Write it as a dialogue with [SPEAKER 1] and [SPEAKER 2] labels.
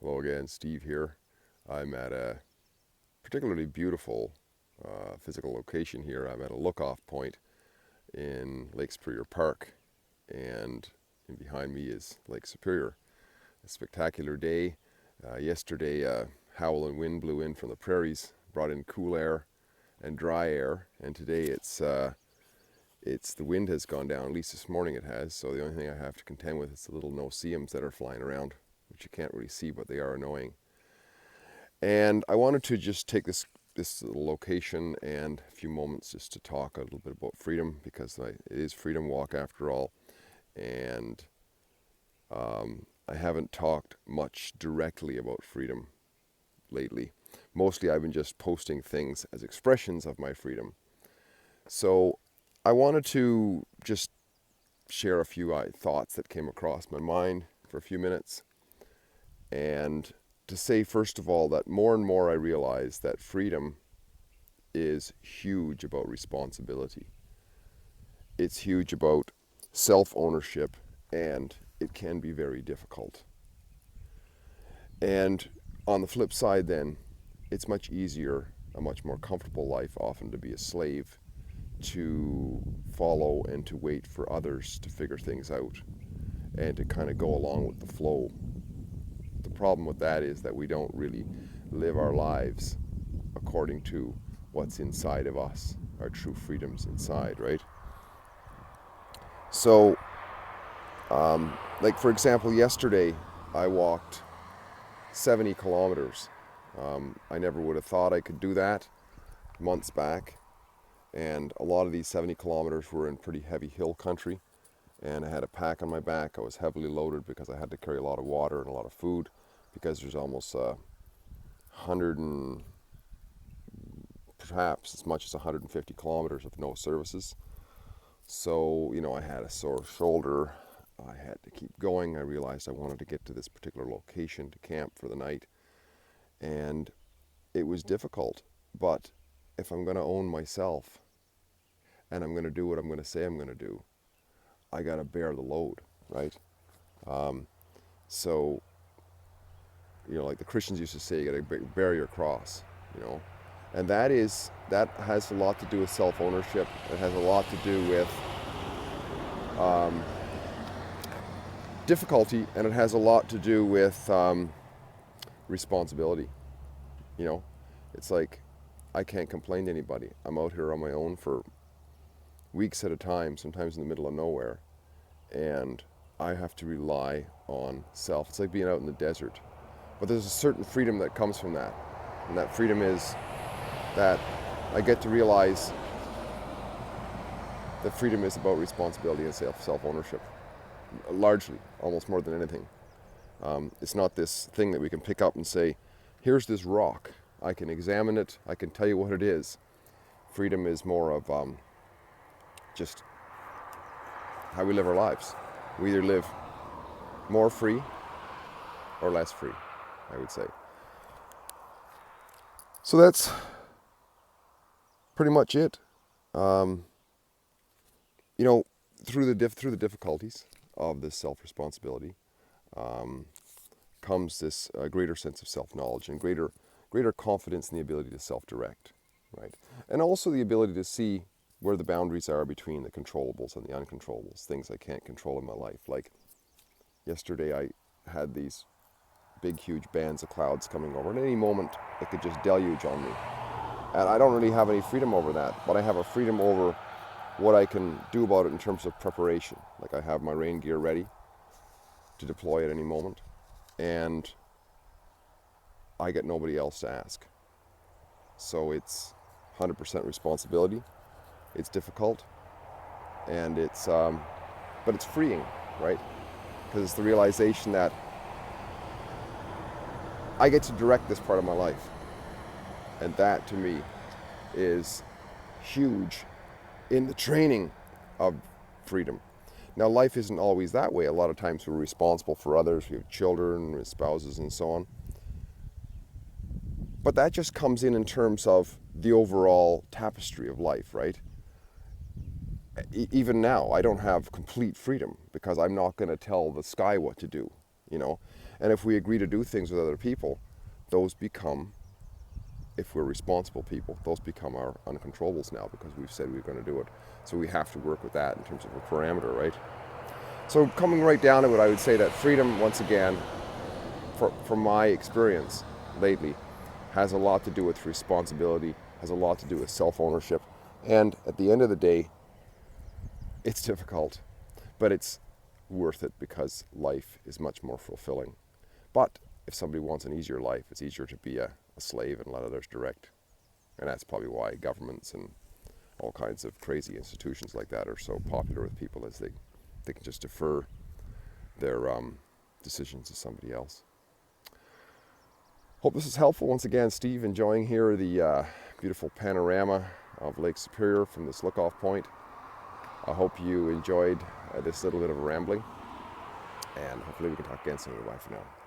[SPEAKER 1] Hello again, Steve here. I'm at a particularly beautiful physical location here. I'm at a look-off point in Lake Superior Park, and behind me is Lake Superior. A spectacular day. Yesterday, a howling wind blew in from the prairies, brought in cool air and dry air, and today it's the wind has gone down. At least this morning it has. So the only thing I have to contend with is the little no-see-ums that are flying around, which you can't really see, but they are annoying. And I wanted to just take this little location and a few moments just to talk a little bit about freedom, because it is Freedom Walk after all. And I haven't talked much directly about freedom lately. Mostly I've been just posting things as expressions of my freedom. So I wanted to just share a few thoughts that came across my mind for a few minutes, and to say, first of all, that more and more I realize that freedom is huge about responsibility. It's huge about self-ownership, and it can be very difficult. And on the flip side then, it's much easier, a much more comfortable life often, to be a slave, to follow and to wait for others to figure things out and to kind of go along with the flow. The problem with that is that we don't really live our lives according to what's inside of us, our true freedoms inside, right? So, like for example, yesterday I walked 70 kilometers. I never would have thought I could do that months back. And a lot of these 70 kilometers were in pretty heavy hill country. And I had a pack on my back. I was heavily loaded because I had to carry a lot of water and a lot of food, because there's almost 100 and perhaps as much as 150 kilometers of no services. So, I had a sore shoulder. I had to keep going. I realized I wanted to get to this particular location to camp for the night. And it was difficult. But if I'm going to own myself and I'm going to do what I'm going to say I'm going to do, I got to bear the load, right? So, like the Christians used to say, you got to bear your cross, and that has a lot to do with self-ownership. It has a lot to do with difficulty, and it has a lot to do with responsibility. It's like I can't complain to anybody. I'm out here on my own for weeks at a time, sometimes in the middle of nowhere, and I have to rely on self. It's like being out in the desert. But there's a certain freedom that comes from that. And that freedom is that I get to realize that freedom is about responsibility and self-ownership. Largely, almost more than anything. It's not this thing that we can pick up and say, here's this rock. I can examine it. I can tell you what it is. Freedom is more of just how we live our lives. We either live more free or less free, I would say. So that's pretty much it. Through the difficulties of this self-responsibility comes this greater sense of self-knowledge and greater confidence in the ability to self-direct, right? And also the ability to see where the boundaries are between the controllables and the uncontrollables, things I can't control in my life. Like yesterday I had these big, huge bands of clouds coming over, and at any moment it could just deluge on me. And I don't really have any freedom over that, but I have a freedom over what I can do about it in terms of preparation. Like I have my rain gear ready to deploy at any moment, and I get nobody else to ask. So it's 100% responsibility. It's difficult, and but it's freeing, right? Because it's the realization that I get to direct this part of my life. And that, to me, is huge in the training of freedom. Now, life isn't always that way. A lot of times we're responsible for others. We have children, spouses, and so on. But that just comes in terms of the overall tapestry of life, right? Even now, I don't have complete freedom because I'm not going to tell the sky what to do, And if we agree to do things with other people, those become, if we're responsible people, those become our uncontrollables now because we've said we're going to do it. So we have to work with that in terms of a parameter, right? So coming right down to it, I would say that freedom, once again, from my experience lately, has a lot to do with responsibility, has a lot to do with self-ownership. And at the end of the day, it's difficult, but it's worth it because life is much more fulfilling. But if somebody wants an easier life, it's easier to be a slave and let others direct. And that's probably why governments and all kinds of crazy institutions like that are so popular with people, as they can just defer their decisions to somebody else. Hope this is helpful. Once again, Steve, enjoying here the beautiful panorama of Lake Superior from this look-off point. I hope you enjoyed this little bit of rambling, and hopefully we can talk again soon. Bye for now.